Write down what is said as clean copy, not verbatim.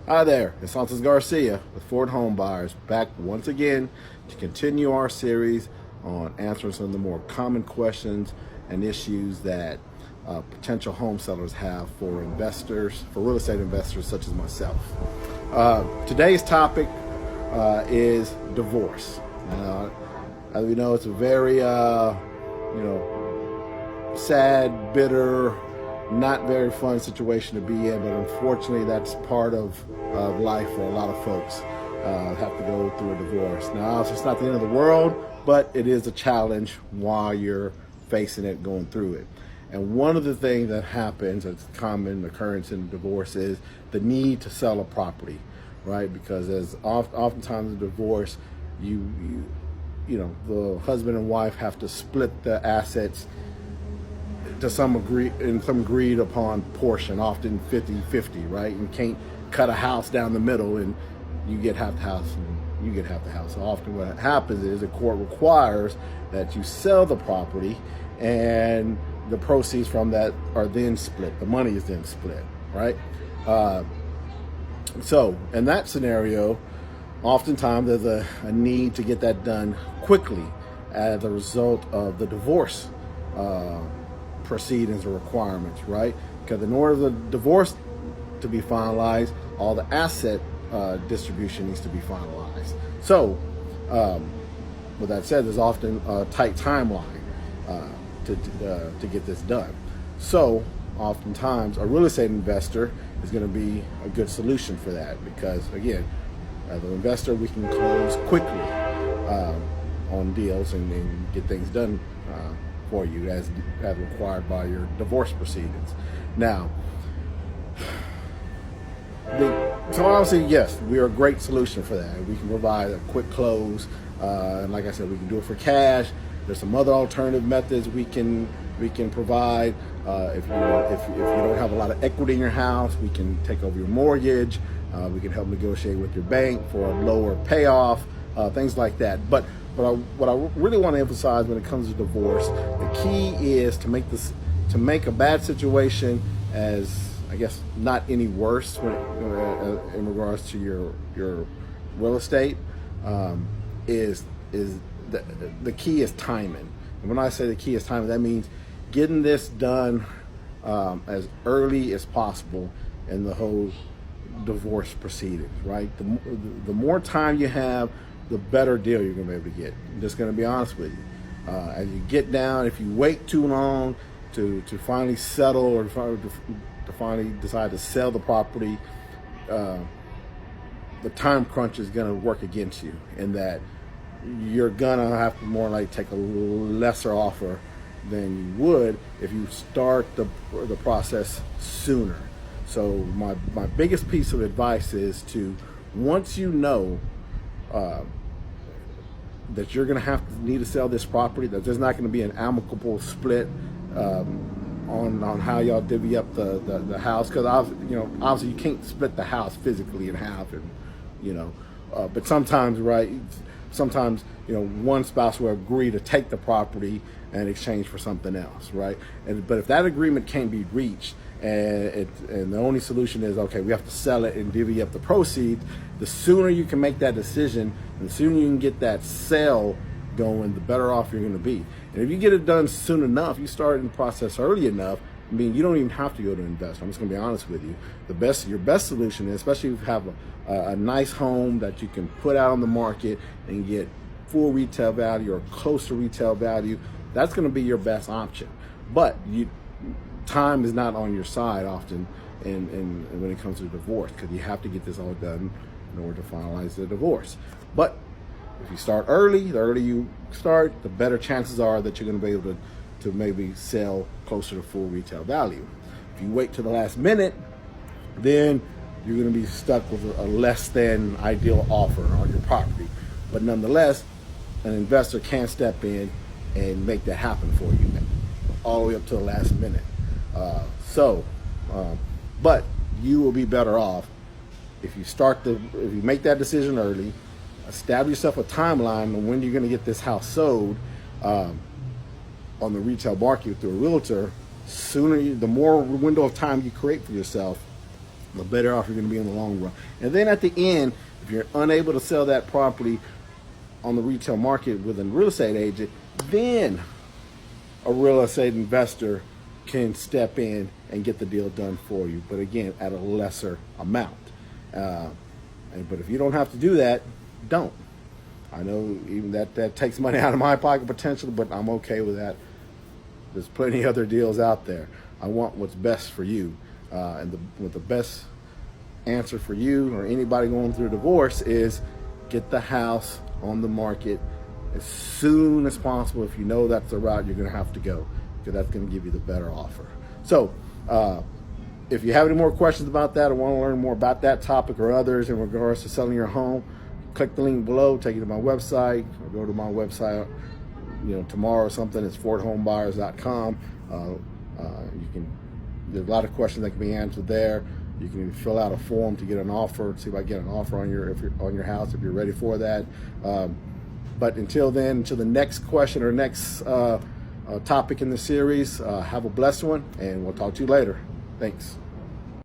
Hi there, it's Santos Garcia with Ford Home Buyers, back once again to continue our series on answering some of the more common questions and issues that potential home sellers have for investors, for real estate investors such as myself. Today's topic is divorce. As we know, it's a very sad, bitter, not very fun situation to be in, but unfortunately that's part of life for a lot of folks. Have to go through a divorce. Now, it's not the end of the world, but it is a challenge while you're facing it, going through it. And one of the things that happens, that's a common occurrence in divorce, is the need to sell a property, right? Because oftentimes in divorce, you know, the husband and wife have to split the assets to some agreed upon portion, often 50-50, right? You can't cut a house down the middle and you get half the house and you get half the house. So often what happens is the court requires that you sell the property and the proceeds from that are then split. The money is then split, right? So in that scenario, oftentimes there's a need to get that done quickly as a result of the divorce proceedings or requirements, right? Because in order for the divorce to be finalized, all the asset distribution needs to be finalized. So, with that said, there's often a tight timeline to get this done. So, oftentimes, a real estate investor is going to be a good solution for that because, again, as an investor, we can close quickly on deals and get things done for you as required by your divorce proceedings. Now, so obviously, yes, we are a great solution for that. We can provide a quick close, and like I said, we can do it for cash. There's some other alternative methods we can provide. If you don't have a lot of equity in your house, we can take over your mortgage. We can help negotiate with your bank for a lower payoff, things like that. But what I really want to emphasize when it comes to divorce, the key is to make a bad situation as, I guess, not any worse in regards to your real estate. Is the key is timing. And when I say the key is timing, that means getting this done as early as possible in the whole divorce proceedings, right? The more time you have, the better deal you're going to be able to get. I'm just going to be honest with you. As you get down, if you wait too long to finally settle or to finally decide to sell the property, the time crunch is going to work against you in that you're going to have to more like take a lesser offer than you would if you start the process sooner. So my biggest piece of advice is to, once you know that you're going to need to sell this property, that there's not going to be an amicable split on how y'all divvy up the house, because obviously you can't split the house physically in half, and but sometimes, right? Sometimes one spouse will agree to take the property in exchange for something else, right? But if that agreement can't be reached, and the only solution is, okay, we have to sell it and divvy up the proceeds, the sooner you can make that decision and the sooner you can get that sale going, the better off you're going to be. And if you get it done soon enough, you start in the process early enough, I mean, you don't even have to go to invest. I'm just going to be honest with you. Your best solution is, especially if you have a nice home that you can put out on the market and get full retail value or close to retail value, that's going to be your best option. But time is not on your side often and when it comes to divorce, because you have to get this all done in order to finalize the divorce. But if you start early, the earlier you start, the better chances are that you're going to be able to maybe sell closer to full retail value. If you wait to the last minute, then you're going to be stuck with a less than ideal offer on your property. But nonetheless, an investor can step in and make that happen for you all the way up to the last minute. But you will be better off if you make that decision early, establish yourself a timeline on when you're going to get this house sold on the retail market through a realtor. The more window of time you create for yourself, the better off you're going to be in the long run. And then at the end, if you're unable to sell that property on the retail market with a real estate agent, then a real estate investor can step in and get the deal done for you, but again, at a lesser amount. But if you don't have to do that, don't. I know even that takes money out of my pocket potentially, but I'm okay with that. There's plenty of other deals out there. I want what's best for you. And the best answer for you or anybody going through a divorce is get the house on the market as soon as possible if you know that's the route you're going to have to go, because that's going to give you the better offer. So if you have any more questions about that or want to learn more about that topic or others in regards to selling your home, click the link below, take you to my website, or go to my website, tomorrow or something. It's forthomebuyers.com. There's a lot of questions that can be answered there. You can fill out a form to get an offer, see if I get an offer on your house if you're ready for that. But until then, until the next question or next topic in the series, have a blessed one, and we'll talk to you later. Thanks.